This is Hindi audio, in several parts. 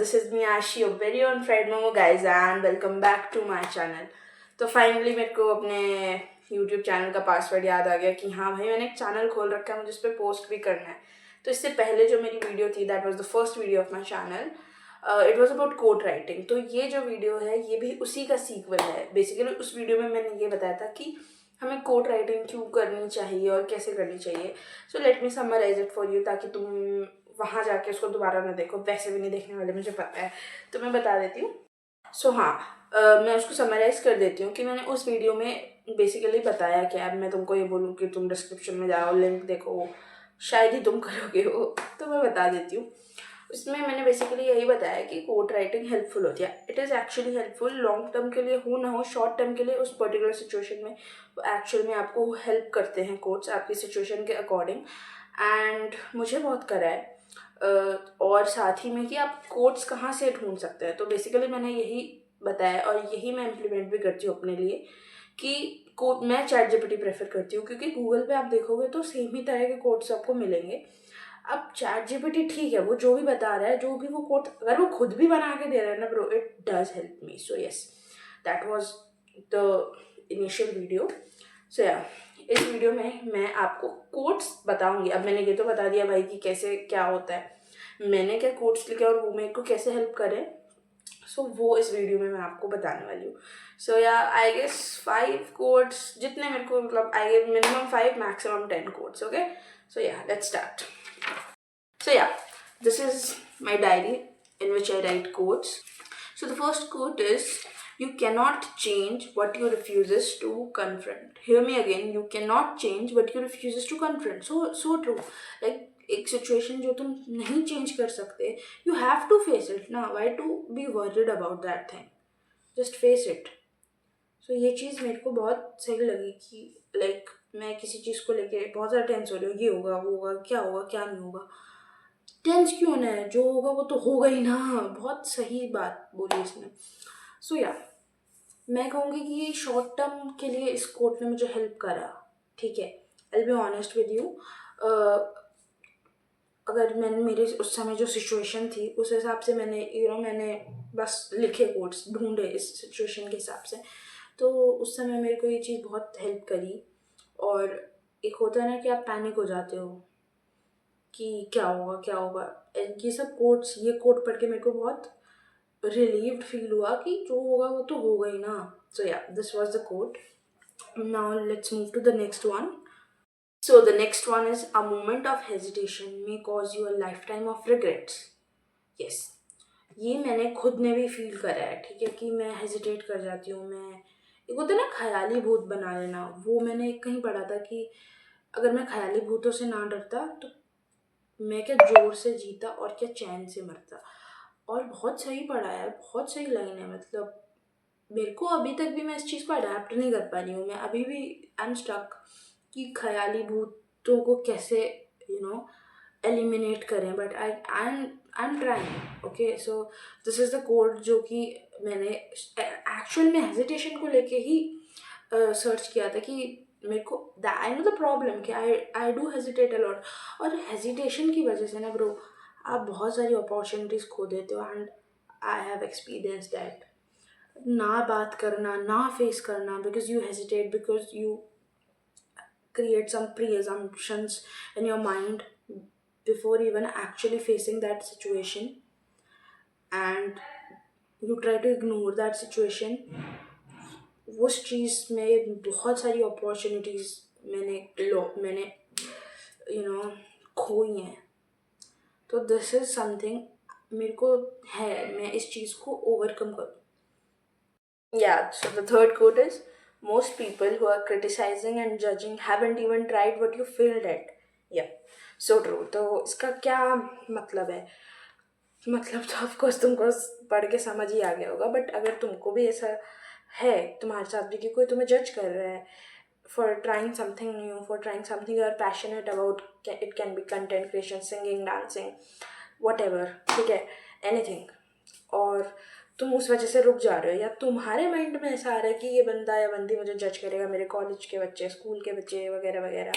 this is me Ashi, your very own fried momo guys, and welcome back to my channel. तो फाइनली मेरे को अपने YouTube चैनल का पासवर्ड याद आ गया कि हाँ भाई मैंने एक चैनल खोल रखा है, मुझे उस पर पोस्ट भी करना है. तो इससे पहले जो मेरी वीडियो थी that was the first video of my channel. It was about code writing. तो ये जो वीडियो है ये भी उसी का सीक्वल है. बेसिकली उस वीडियो में मैंने ये बताया था कि हमें कोड राइटिंग क्यों करनी चाहिए और कैसे करनी चाहिए. So let me summarize it for you ताकि तुम वहाँ जाके उसको दोबारा ना देखो. वैसे भी नहीं देखने वाले मुझे पता है, तो मैं बता देती हूँ. सो हाँ, मैं उसको समराइज़ कर देती हूँ कि मैंने उस वीडियो में बेसिकली बताया कि अब मैं तुमको ये बोलूँ कि तुम डिस्क्रिप्शन में जाओ, लिंक देखो, शायद ही तुम करोगे हो, तो मैं बता देती हूँ. उसमें मैंने बेसिकली यही बताया कि कोड राइटिंग हेल्पफुल होती है. It is actually helpful. Long term के लिए हो ना हो, शॉर्ट टर्म के लिए उस पर्टिकुलर सिचुएशन में वो एक्चुअल में आपको हेल्प करते हैं कोड्स आपकी सिचुएशन के अकॉर्डिंग. एंड मुझे बहुत करा है. और साथ ही में कि आप कोड्स कहाँ से ढूंढ सकते हैं. तो बेसिकली मैंने यही बताया और यही मैं इम्प्लीमेंट भी करती हूँ अपने लिए कि कोड मैं चैट जीपीटी प्रेफर करती हूँ, क्योंकि गूगल पे आप देखोगे तो सेम ही तरह के कोड्स आपको मिलेंगे. अब चैट जीपीटी ठीक है, वो जो भी बता रहा है, जो भी वो कोड अगर वो खुद भी बना के दे रहा है ना bro, it does help me. So yes, that was the initial video. So yeah, इस वीडियो में मैं आपको कोड्स बताऊंगी. अब मैंने ये तो बता दिया भाई कि कैसे क्या होता है, मैंने क्या कोड्स लिखे और वो मेरे को कैसे हेल्प करे. सो वो इस वीडियो में मैं आपको बताने वाली हूँ. सो या, आई गेस 5 कोड्स जितने मेरे को, मतलब I guess minimum 5 maximum 10 codes. Okay, so yeah, let's start. So yeah, this is my diary in which I write quotes. So the first quote is, you cannot change what you refuses to confront. Hear me again, you cannot change what you refuses to confront. So true. Like एक सिचुएशन जो तुम नहीं चेंज कर सकते, you have to face it ना. Why to be worried about that thing, just face it. So ये चीज़ मेरे को बहुत सही लगी कि लाइक मैं किसी चीज़ को लेके बहुत ज़्यादा टेंस हो रही हूँ, ये होगा वो होगा, क्या नहीं होगा. टेंस क्यों होना है, जो होगा वो तो होगा ही ना. बहुत सही बात बोली इसने. सो या, मैं कहूँगी कि ये शॉर्ट टर्म के लिए इस कोट ने मुझे हेल्प करा. ठीक है, आई बी ऑनेस्ट विद यू. अगर मैंने मेरे उस समय जो सिचुएशन थी उस हिसाब से मैंने मैंने बस लिखे कोट्स ढूंढे इस सिचुएशन के हिसाब से, तो उस समय मेरे को ये चीज़ बहुत हेल्प करी. और एक होता है ना कि आप पैनिक हो जाते हो कि क्या होगा. ये सब कोट्स, ये कोट पढ़ के मेरे को बहुत रिलीव्ड फील हुआ कि जो होगा वो तो होगा ही ना. So yeah, this was the quote. Now let's move to the next one. So the next one is, a moment of hesitation may cause you a lifetime of regrets. Yes, ये मैंने खुद ने भी फील करा है. ठीक है, कि मैं हेजिटेट कर जाती हूँ. मैं एक होता है ना ख्याली भूत बना लेना, वो मैंने कहीं पढ़ा था कि अगर मैं ख्याली भूतों से ना डरता तो मैं क्या जोर से जीता और क्या चैन से मरता. और बहुत सही पढ़ा है, बहुत सही लाइन है. मतलब मेरे को अभी तक भी मैं इस चीज़ को अडेप्ट नहीं कर पा रही हूँ. मैं अभी भी आई एम स्टक कि ख्याली भूतों को कैसे एलिमिनेट करें. But I am trying. Okay, so this is the code जो कि मैंने एक्चुअल में हेजिटेशन को लेके ही सर्च किया था कि मेरे को आई नो द प्रॉब्लम कि आई डू हेजिटेट अलॉट. और हेजिटेशन की वजह से ना ब्रो, आप बहुत सारी अपॉर्चुनिटीज़ खो देते हो. And I have experience that. ना बात करना, ना फेस करना, because you hesitate, because you create some pre-assumptions in your mind before even actually facing that situation, and you try to ignore that situation. उस चीज़ में बहुत सारी अपॉर्चुनिटीज़ मैंने खोई हैं. तो दिस इज़ समथिंग मेरे को है, मैं इस चीज़ को ओवरकम करूँ. Yeah, so the third quote is, most people who are criticizing and judging haven't even tried what you failed at. Yeah, so true. तो इसका क्या मतलब है? मतलब तो ऑफकोर्स तुमको पढ़ के समझ ही आ गया होगा. बट अगर तुमको भी ऐसा है तुम्हारे साथ भी कि कोई तुम्हें जज कर रहा है for trying something new, for trying something you are passionate about, it can be content creation, singing, dancing, whatever, ठीक है, एनीथिंग, और तुम उस वजह से रुक जा रहे हो, या तुम्हारे माइंड में ऐसा आ रहा है कि ये बंदा या बंदी मुझे जज करेगा, मेरे कॉलेज के बच्चे, स्कूल के बच्चे वगैरह वगैरह,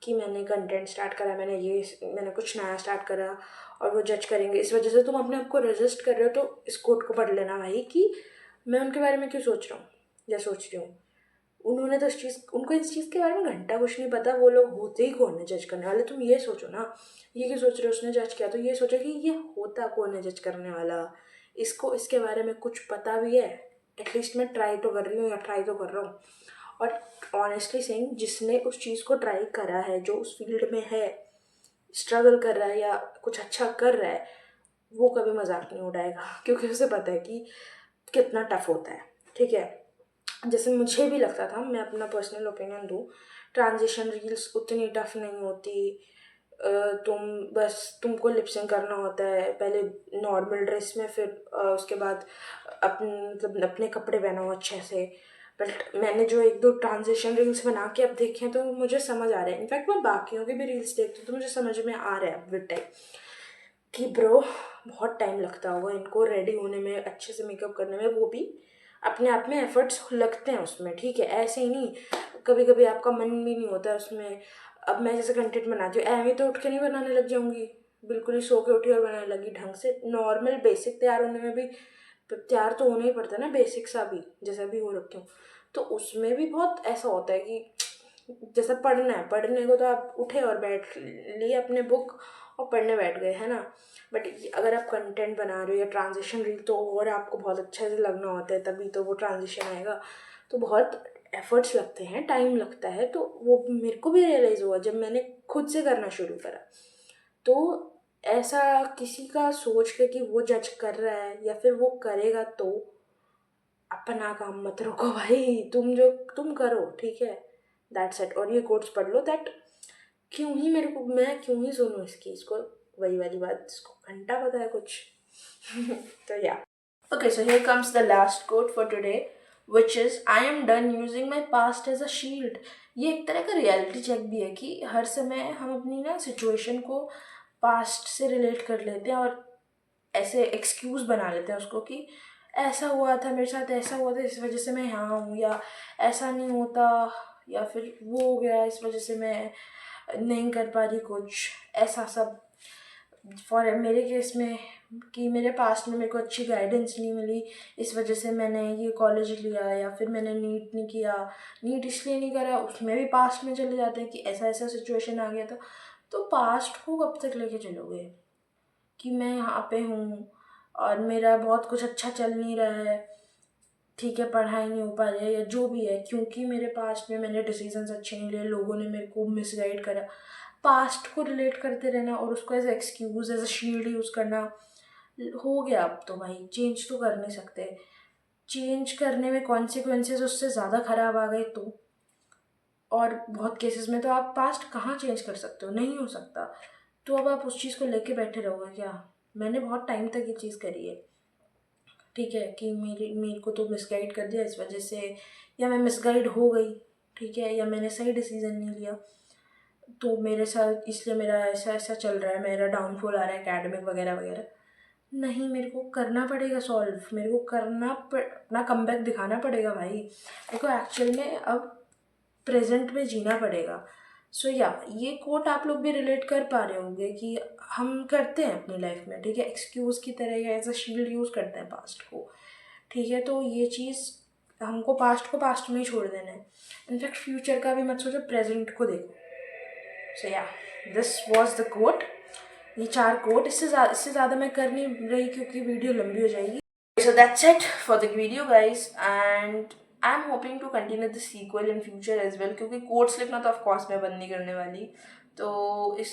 कि मैंने कंटेंट स्टार्ट करा, मैंने कुछ नया स्टार्ट करा और वो जज करेंगे, इस वजह से तुम अपने आप को रेजिस्ट कर रहे हो, तो इस कोट को पढ़ लेना भाई कि मैं उनके बारे में क्यों सोच रहा हूँ या सोच रही हूँ। उन्होंने तो उनको इस चीज़ के बारे में घंटा कुछ नहीं पता, वो लोग होते ही कौन है जज करने वाले। तुम ये सोचो ना, ये क्यों सोच रहे हो उसने जज किया, तो ये सोचो कि ये होता कौन है जज करने वाला, इसको इसके बारे में कुछ पता भी है, एटलीस्ट मैं ट्राई तो कर रही हूँ या ट्राई तो कर रहा हूँ। और ऑनेस्टली सेइंग, जिसने उस चीज़ को ट्राई करा है, जो उस फील्ड में है, स्ट्रगल कर रहा है या कुछ अच्छा कर रहा है, वो कभी मजाक नहीं उड़ाएगा, क्योंकि उसे पता है कि कितना टफ होता है। ठीक है, जैसे मुझे भी लगता था, मैं अपना पर्सनल ओपिनियन दूँ, ट्रांजिशन रील्स उतनी टफ नहीं होती। तुमको लिपसिंग करना होता है पहले नॉर्मल ड्रेस में, फिर उसके बाद अपने कपड़े पहनाओ अच्छे से। बट मैंने जो 1-2 ट्रांजिशन रील्स बना के अब देखे हैं, तो मुझे समझ आ रहा है। इनफैक्ट मैं बाकियों के भी रील्स देखती हूँ तो मुझे समझ में आ रहा है विद टाइम कि ब्रो बहुत टाइम लगता होगा इनको रेडी होने में, अच्छे से मेकअप करने में, वो भी अपने आप में एफर्ट्स लगते हैं उसमें। ठीक है, ऐसे ही नहीं, कभी कभी आपका मन भी नहीं होता उसमें। अब मैं जैसे कंटेंट बनाती हूँ, मैं तो उठ के नहीं बनाने लग जाऊँगी, बिल्कुल ही सो के उठी और बनाने लगी ढंग से। नॉर्मल बेसिक तैयार होने में भी तैयार तो होना ही पड़ता है ना, बेसिक सा भी जैसा भी हो रखी हूँ। तो उसमें भी बहुत ऐसा होता है कि जैसा पढ़ना है, पढ़ने को तो आप उठे और बैठ लिए अपने बुक और पढ़ने बैठ गए, है ना। बट अगर आप कंटेंट बना रहे हो या ट्रांजिशन रील, तो और आपको बहुत अच्छे से लगना होता है, तभी तो वो ट्रांजिशन आएगा। तो बहुत एफर्ट्स लगते हैं, टाइम लगता है। तो वो मेरे को भी रियलाइज़ हुआ जब मैंने खुद से करना शुरू करा। तो ऐसा किसी का सोच के कि वो जज कर रहा है या फिर वो करेगा, तो अपना काम मत रोको भाई, तुम करो, ठीक है, दैट्स इट। और ये कोट्स पढ़ लो, दैट मैं क्यों ही सुनूं इसकी, इसको वही वाली बात, इसको घंटा पता है कुछ। तो yeah okay, so here comes the last quote for today, which is I am done using my past as a shield. ये एक तरह का रियलिटी चेक भी है कि हर समय हम अपनी ना सिचुएशन को पास्ट से रिलेट कर लेते हैं और ऐसे एक्सक्यूज बना लेते हैं उसको कि ऐसा हुआ था मेरे साथ, ऐसा हुआ था इस वजह से मैं यहाँ हूँ, या ऐसा नहीं होता, या फिर वो हो गया इस वजह से मैं नहीं कर पा रही कुछ, ऐसा सब। फॉर मेरे केस में कि मेरे पास्ट में मेरे को अच्छी गाइडेंस नहीं मिली, इस वजह से मैंने ये कॉलेज लिया, या फिर मैंने नीट नहीं किया, नीट इसलिए नहीं करा, उसमें भी पास्ट में चले जाते हैं कि ऐसा ऐसा सिचुएशन आ गया था। तो पास्ट को कब तक लेके चलोगे कि मैं यहाँ पे हूँ और मेरा बहुत कुछ अच्छा चल नहीं रहा है, ठीक है, पढ़ाई नहीं हो पा रही है या जो भी है, क्योंकि मेरे पास्ट में मैंने डिसीजंस अच्छे नहीं लिए, लोगों ने मेरे को मिसगाइड करा। पास्ट को रिलेट करते रहना और उसको as excuse, as a shield use करना हो गया। अब तो भाई चेंज तो कर नहीं सकते, चेंज करने में कॉन्सिक्वेंसेस उससे ज़्यादा ख़राब आ गए तो। और बहुत केसेस में तो आप पास्ट कहाँ चेंज कर सकते हो, नहीं हो सकता। तो अब आप उस चीज़ को लेके बैठे रहोगे क्या। मैंने बहुत टाइम तक ये चीज़ करी है, ठीक है, कि मेरे को तो मिसगाइड कर दिया इस वजह से, या मैं मिसगाइड हो गई, ठीक है, या मैंने सही डिसीज़न नहीं लिया, तो मेरे साथ इसलिए मेरा ऐसा ऐसा चल रहा है, मेरा डाउनफॉल आ रहा है एकेडमिक वगैरह वगैरह। नहीं, मेरे को करना पड़ेगा सॉल्व, मेरे को अपना कमबैक दिखाना पड़ेगा भाई, मेरे को एक्चुअल में अब प्रेजेंट में जीना पड़ेगा। सो ये कोट आप लोग भी रिलेट कर पा रहे होंगे कि हम करते हैं अपनी लाइफ में, ठीक है, एक्सक्यूज़ की तरह या एज अ शील्ड यूज़ करते हैं पास्ट को, ठीक है। तो ये चीज़ हमको पास्ट को पास्ट में ही छोड़ देना है। इनफैक्ट फ्यूचर का भी मत सोचो, प्रेजेंट को देखो। So this was the quote. ये 4 कोट, इससे ज़्यादा मैं कर नहीं रही क्योंकि वीडियो लंबी हो जाएगी। So that's it for the video guys, and I'm hoping to continue the sequel in future as well, क्योंकि कोट्स लिखना तो ऑफकोर्स मैं बंद नहीं करने वाली। तो इस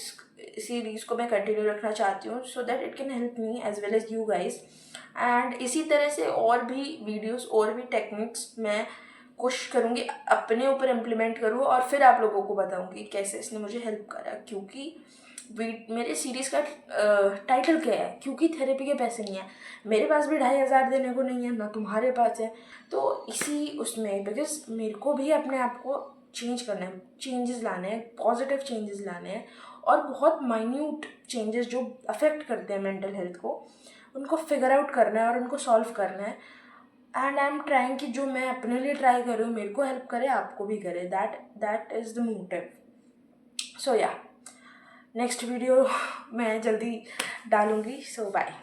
सीरीज़ को मैं कंटिन्यू रखना चाहती हूँ so that it can help me as well as you guys. And इसी तरह से और भी वीडियोस और भी टेक्निक्स मैं कोशिश करूँगी अपने ऊपर इम्प्लीमेंट करूँ और फिर आप लोगों को बताऊँगी कैसे इसने मुझे हेल्प करा। क्योंकि मेरे सीरीज़ का टाइटल क्या है, क्योंकि थेरेपी के पैसे नहीं है, मेरे पास भी 2500 देने को नहीं है, ना तुम्हारे पास है। तो इसी उसमें बिकॉज मेरे को भी अपने आप को चेंज करना है, चेंजेस लाने हैं, पॉजिटिव चेंजेस लाने हैं, और बहुत माइन्यूट चेंजेस जो अफेक्ट करते हैं मेंटल हेल्थ को, उनको फिगर आउट करना है और उनको सॉल्व करना है। एंड आई एम ट्राइंग कि जो मैं अपने लिए ट्राई कर रही हूँ मेरे को हेल्प करे, आपको भी करे, दैट इज़ द मोटिव। सो या नेक्स्ट वीडियो मैं जल्दी डालूँगी। सो बाय।